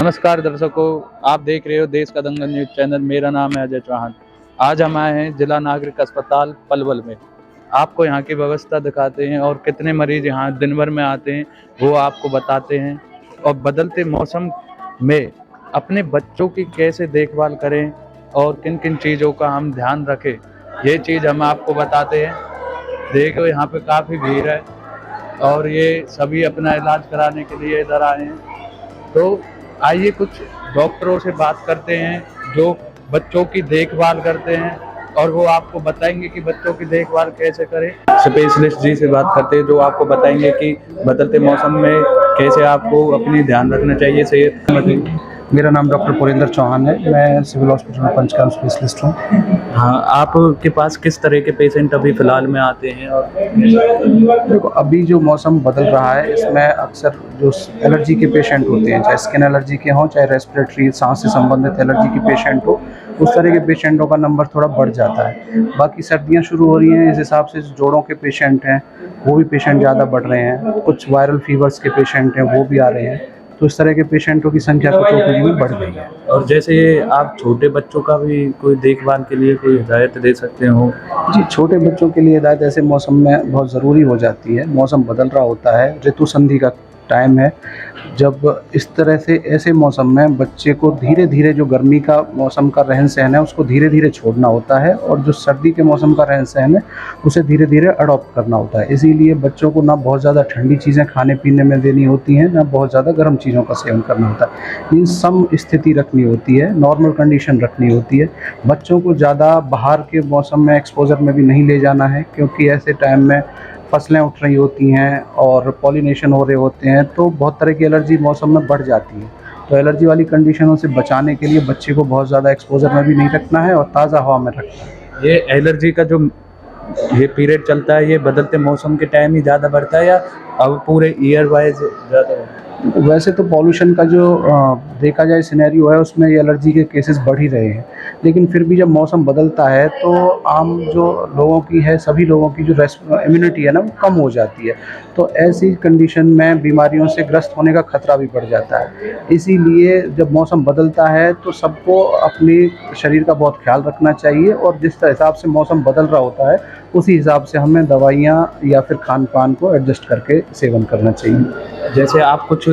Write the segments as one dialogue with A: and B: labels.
A: नमस्कार दर्शकों, आप देख रहे हो देश का दंगल न्यूज चैनल। मेरा नाम है अजय चौहान। आज हम आए हैं जिला नागरिक अस्पताल पलवल में। आपको यहाँ की व्यवस्था दिखाते हैं और कितने मरीज यहाँ दिन भर में आते हैं वो आपको बताते हैं, और बदलते मौसम में अपने बच्चों की कैसे देखभाल करें और किन किन चीज़ों का हम ध्यान रखें, ये चीज़ हम आपको बताते हैं। देखो यहाँ पे काफ़ी भीड़ है और ये सभी अपना इलाज कराने के लिए इधर आए हैं। तो आइए कुछ डॉक्टरों से बात करते हैं जो बच्चों की देखभाल करते हैं, और वो आपको बताएंगे कि बच्चों की देखभाल कैसे करें। स्पेशलिस्ट जी से बात करते हैं जो आपको बताएंगे कि बदलते मौसम में कैसे आपको अपनी ध्यान रखना चाहिए सेहत।
B: मेरा नाम डॉक्टर पुरेंद्र चौहान है। मैं सिविल हॉस्पिटल में पंचकर्म स्पेशलिस्ट हूँ।
A: हाँ, आपके पास किस तरह के पेशेंट अभी फ़िलहाल में आते हैं? और
B: देखो, अभी जो मौसम बदल रहा है इसमें अक्सर जो एलर्जी के पेशेंट होते हैं, चाहे स्किन एलर्जी के हों, चाहे रेस्पिरेटरी सांस से संबंधित एलर्जी के पेशेंट हो, उस तरह के पेशेंटों का नंबर थोड़ा बढ़ जाता है। बाकी सर्दियाँ शुरू हो रही हैं, इस हिसाब से जोड़ों के पेशेंट हैं वो भी पेशेंट ज़्यादा बढ़ रहे हैं। कुछ वायरल फीवर्स के पेशेंट हैं वो भी आ रहे हैं। तो इस तरह के पेशेंटों की संख्या कुछ ओपीडी में बढ़ गई है।
A: और जैसे आप छोटे बच्चों का भी कोई देखभाल के लिए कोई हिदायत दे सकते हो?
B: जी, छोटे बच्चों के लिए हिदायत ऐसे मौसम में बहुत ज़रूरी हो जाती है। मौसम बदल रहा होता है, ऋतु संधि का टाइम है। जब इस तरह से ऐसे मौसम में बच्चे को धीरे धीरे जो गर्मी का मौसम का रहन सहन है उसको धीरे धीरे छोड़ना होता है, और जो सर्दी के मौसम का रहन सहन है उसे धीरे धीरे अडॉप्ट करना होता है। इसीलिए बच्चों को ना बहुत ज़्यादा ठंडी चीज़ें खाने पीने में देनी होती हैं, ना बहुत ज़्यादा गर्म चीज़ों का सेवन करना होता है। इन सम स्थिति रखनी होती है, नॉर्मल कंडीशन रखनी होती है। बच्चों को ज़्यादा बाहर के मौसम में एक्सपोजर में भी नहीं ले जाना है, क्योंकि ऐसे टाइम में फसलें उठ रही होती हैं और पॉलिनेशन हो रहे होते हैं, तो बहुत तरह की एलर्जी मौसम में बढ़ जाती है। तो एलर्जी वाली कंडीशनों से बचाने के लिए बच्चे को बहुत ज़्यादा एक्सपोजर में भी नहीं रखना है और ताज़ा हवा में रखना है।
A: ये एलर्जी का जो ये पीरियड चलता है, ये बदलते मौसम के टाइम ही ज़्यादा बढ़ता है या अब पूरे ईयर वाइज ज़्यादा?
B: वैसे तो पॉल्यूशन का जो देखा जाए सिनेरियो है उसमें ये एलर्जी के केसेस बढ़ ही रहे हैं, लेकिन फिर भी जब मौसम बदलता है तो आम जो लोगों की है, सभी लोगों की जो इम्यूनिटी है ना वो कम हो जाती है। तो ऐसी कंडीशन में बीमारियों से ग्रस्त होने का खतरा भी बढ़ जाता है। इसीलिए जब मौसम बदलता है तो सबको अपने शरीर का बहुत ख्याल रखना चाहिए, और जिस हिसाब से मौसम बदल रहा होता है उसी हिसाब से हमें दवाइयाँ या फिर खान पान को एडजस्ट करके सेवन करना चाहिए।
A: जैसे आप कुछ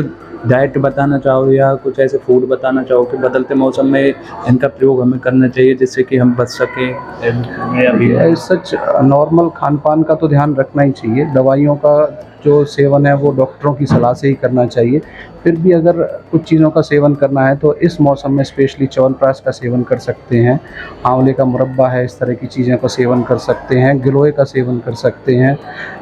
A: डाइट बताना चाहो या कुछ ऐसे फूड बताना चाहो कि बदलते मौसम में इनका प्रयोग हमें करना चाहिए जिससे कि हम बच सकें?
B: सच नॉर्मल खान पान का तो ध्यान रखना ही चाहिए। दवाइयों का जो सेवन है वो डॉक्टरों की सलाह से ही करना चाहिए। फिर भी अगर कुछ चीज़ों का सेवन करना है तो इस मौसम में स्पेशली च्यवनप्राश का सेवन कर सकते हैं, आंवले का मुरब्बा है, इस तरह की चीज़ों का सेवन कर सकते हैं, गिलोय का सेवन कर सकते हैं।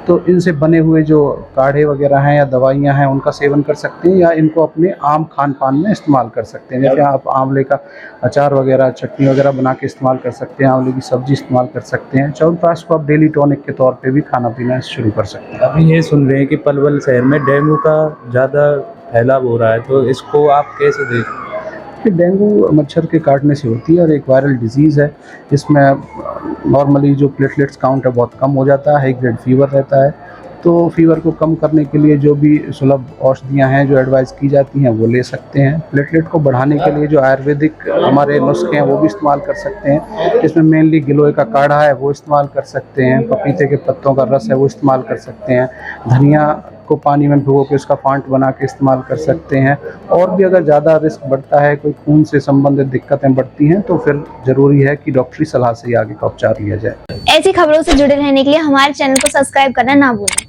B: तो इनसे बने हुए जो काढ़े वगैरह हैं या दवाइयाँ हैं उनका सेवन कर सकते हैं, या इनको अपने आम खान पान में इस्तेमाल कर सकते हैं। जैसे आप आंवले का अचार वगैरह, चटनी वगैरह बना के इस्तेमाल कर सकते हैं, आंवले की सब्ज़ी इस्तेमाल कर सकते हैं। च्यवनप्राश को आप डेली टॉनिक के तौर पे भी खाना पीना शुरू कर सकते हैं।
A: अभी ये सुन रहे हैं कि पलवल शहर में डेंगू का ज़्यादा फैलाव हो रहा है, तो इसको आप कैसे देखते हैं?
B: डेंगू मच्छर के काटने से होती है और एक वायरल डिजीज़ है। इसमें नॉर्मली जो प्लेटलेट्स काउंट है बहुत कम हो जाता है, हाई ग्रेड फीवर रहता है। तो फीवर को कम करने के लिए जो भी सुलभ औषधियाँ हैं जो एडवाइस की जाती हैं वो ले सकते हैं। प्लेटलेट को बढ़ाने के लिए जो आयुर्वेदिक हमारे नुस्खे हैं वो भी इस्तेमाल कर सकते हैं, जिसमें मेनली गिलोय का काढ़ा है वो इस्तेमाल कर सकते हैं, पपीते के पत्तों का रस है वो इस्तेमाल कर सकते हैं, धनिया को पानी में भिगो के उसका फांट बना के इस्तेमाल कर सकते हैं। और भी अगर ज़्यादा रिस्क बढ़ता है, कोई खून से संबंधित दिक्कतें बढ़ती हैं, तो फिर ज़रूरी है कि डॉक्टरी सलाह से ही आगे का उपचार लिया जाए।
C: ऐसी खबरों से जुड़े रहने के लिए हमारे चैनल को सब्सक्राइब करना ना भूलें।